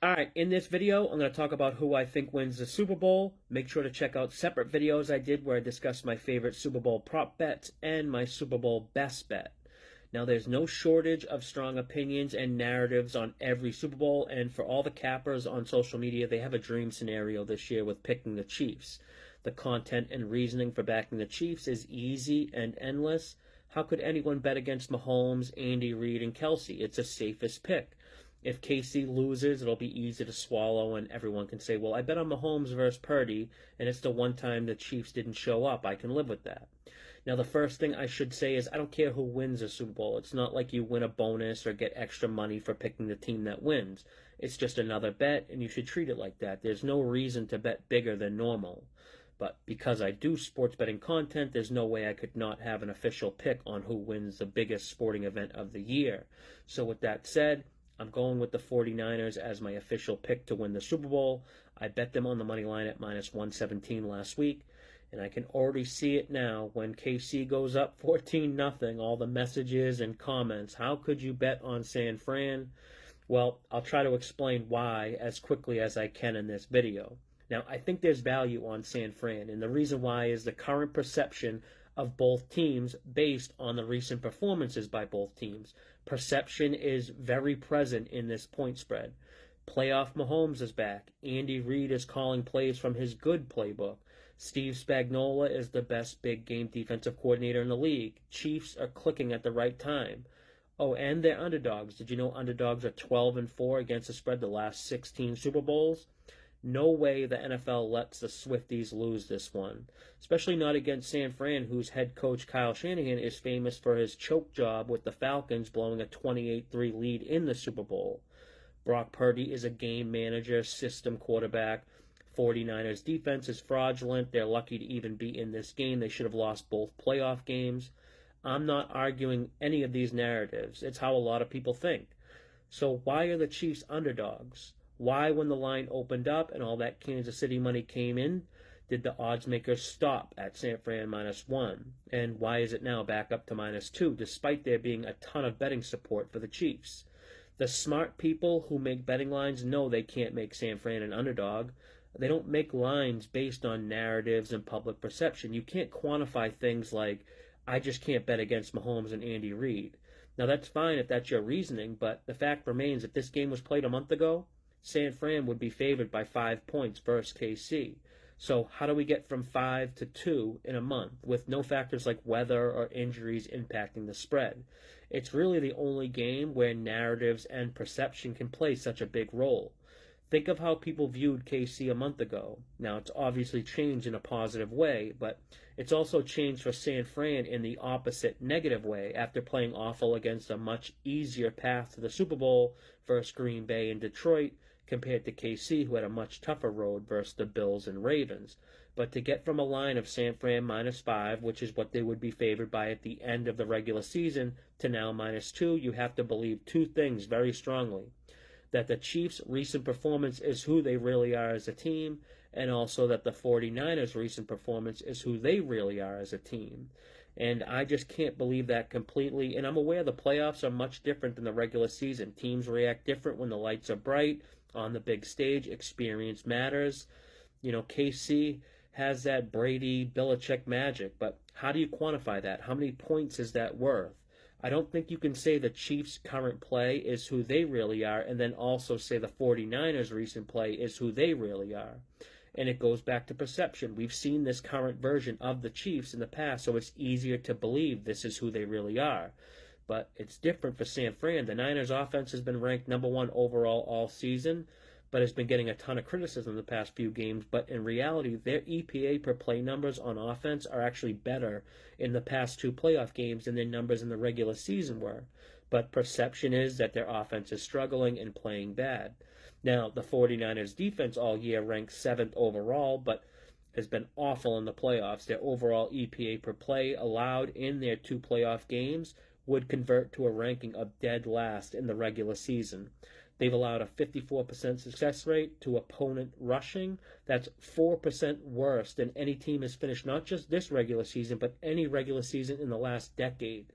Alright, in this video, I'm going to talk about who I think wins the Super Bowl. Make sure to check out separate videos I did where I discussed my favorite Super Bowl prop bets and my Super Bowl best bet. Now, there's no shortage of strong opinions and narratives on every Super Bowl, and for all the cappers on social media, they have a dream scenario this year with picking the Chiefs. The content and reasoning for backing the Chiefs is easy and endless. How could anyone bet against Mahomes, Andy Reid, and Kelsey? It's the safest pick. If KC loses, it'll be easy to swallow, and everyone can say, well, I bet on Mahomes versus Purdy, and it's the one time the Chiefs didn't show up. I can live with that. Now, the first thing I should say is I don't care who wins a Super Bowl. It's not like you win a bonus or get extra money for picking the team that wins. It's just another bet, and you should treat it like that. There's no reason to bet bigger than normal. But because I do sports betting content, there's no way I could not have an official pick on who wins the biggest sporting event of the year. So with that said, I'm going with the 49ers as my official pick to win the Super Bowl. I bet them on the money line at minus 117 last week, and I can already see it now when KC goes up 14-0, all the messages and comments. How could you bet on San Fran? Well, I'll try to explain why as quickly as I can in this video. Now, I think there's value on San Fran, and the reason why is the current perception of both teams based on the recent performances by both teams. Perception is very present in this point spread. Playoff Mahomes is back. Andy Reid is calling plays from his good playbook. Steve Spagnuolo is the best big game defensive coordinator in the league. Chiefs are clicking at the right time. Oh, and they're underdogs. Did you know underdogs are 12-4 against the spread the last 16 Super Bowls? No way the NFL lets the Swifties lose this one, especially not against San Fran, whose head coach Kyle Shanahan is famous for his choke job with the Falcons blowing a 28-3 lead in the Super Bowl. Brock Purdy is a game manager, system quarterback. 49ers defense is fraudulent. They're lucky to even be in this game. They should have lost both playoff games. I'm not arguing any of these narratives. It's how a lot of people think. So why are the Chiefs underdogs? Why, when the line opened up and all that Kansas City money came in, did the odds makers stop at San Fran -1? And why is it now back up to -2, despite there being a ton of betting support for the Chiefs? The smart people who make betting lines know they can't make San Fran an underdog. They don't make lines based on narratives and public perception. You can't quantify things like, I just can't bet against Mahomes and Andy Reid. Now, that's fine if that's your reasoning, but the fact remains, if this game was played a month ago, San Fran would be favored by 5 points versus KC. So how do we get from 5 to 2 in a month with no factors like weather or injuries impacting the spread? It's really the only game where narratives and perception can play such a big role. Think of how people viewed KC a month ago. Now, it's obviously changed in a positive way, but it's also changed for San Fran in the opposite negative way after playing awful against a much easier path to the Super Bowl versus Green Bay and Detroit, compared to KC, who had a much tougher road versus the Bills and Ravens. But to get from a line of San Fran -5, which is what they would be favored by at the end of the regular season, to now -2, you have to believe two things very strongly. That the Chiefs' recent performance is who they really are as a team, and also that the 49ers' recent performance is who they really are as a team. And I just can't believe that completely. And I'm aware the playoffs are much different than the regular season. Teams react different when the lights are bright. On the big stage, experience matters. You know, KC has that Brady, Belichick magic, but how do you quantify that? How many points is that worth? I don't think you can say the Chiefs' current play is who they really are and then also say the 49ers' recent play is who they really are. And it goes back to perception. We've seen this current version of the Chiefs in the past, so it's easier to believe this is who they really are. But it's different for San Fran. The Niners' offense has been ranked #1 overall all season, but has been getting a ton of criticism the past few games. But in reality, their EPA per play numbers on offense are actually better in the past 2 playoff games than their numbers in the regular season were. But perception is that their offense is struggling and playing bad. Now, the 49ers' defense all year ranked 7th overall, but has been awful in the playoffs. Their overall EPA per play allowed in their 2 playoff games would convert to a ranking of dead last in the regular season. They've allowed a 54% success rate to opponent rushing. That's 4% worse than any team has finished, not just this regular season, but any regular season in the last decade.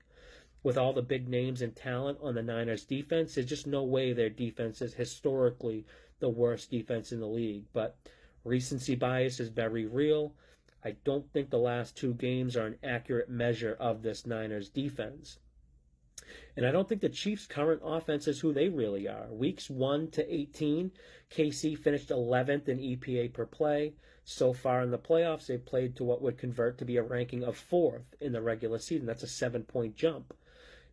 with all the big names and talent on the Niners defense, there's just no way their defense is historically the worst defense in the league. But recency bias is very real. I don't think the last 2 games are an accurate measure of this Niners defense. And I don't think the Chiefs' current offense is who they really are. Weeks 1 to 18, KC finished 11th in EPA per play. So far in the playoffs, they've played to what would convert to be a ranking of 4th in the regular season. That's a 7-point jump.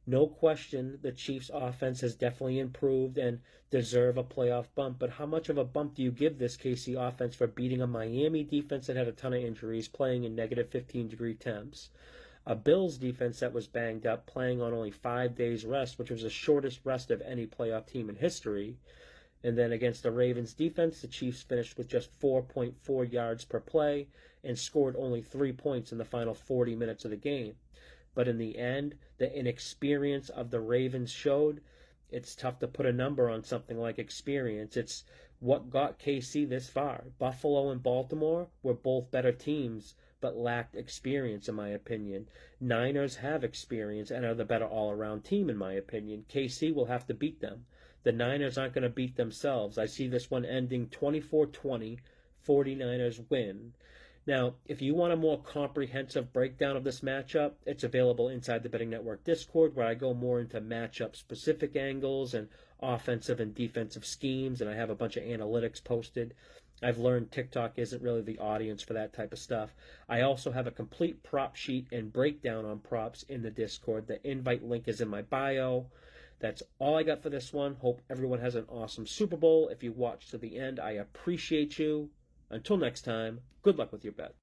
No question, the Chiefs' offense has definitely improved and deserve a playoff bump. But how much of a bump do you give this KC offense for beating a Miami defense that had a ton of injuries, playing in negative 15-degree temps? A Bills defense that was banged up, playing on only 5 days rest, which was the shortest rest of any playoff team in history. And then against the Ravens defense, the Chiefs finished with just 4.4 yards per play and scored only 3 points in the final 40 minutes of the game. But in the end, the inexperience of the Ravens showed. It's tough to put a number on something like experience. It's what got KC this far. Buffalo and Baltimore were both better teams, but lacked experience, in my opinion. Niners have experience and are the better all-around team, in my opinion. KC will have to beat them. The Niners aren't going to beat themselves. I see this one ending 24-20, 49ers win. Now, if you want a more comprehensive breakdown of this matchup, it's available inside the Betting Network Discord, where I go more into matchup-specific angles and offensive and defensive schemes, and I have a bunch of analytics posted. I've learned TikTok isn't really the audience for that type of stuff. I also have a complete prop sheet and breakdown on props in the Discord. The invite link is in my bio. That's all I got for this one. Hope everyone has an awesome Super Bowl. If you watched to the end, I appreciate you. Until next time, good luck with your bet.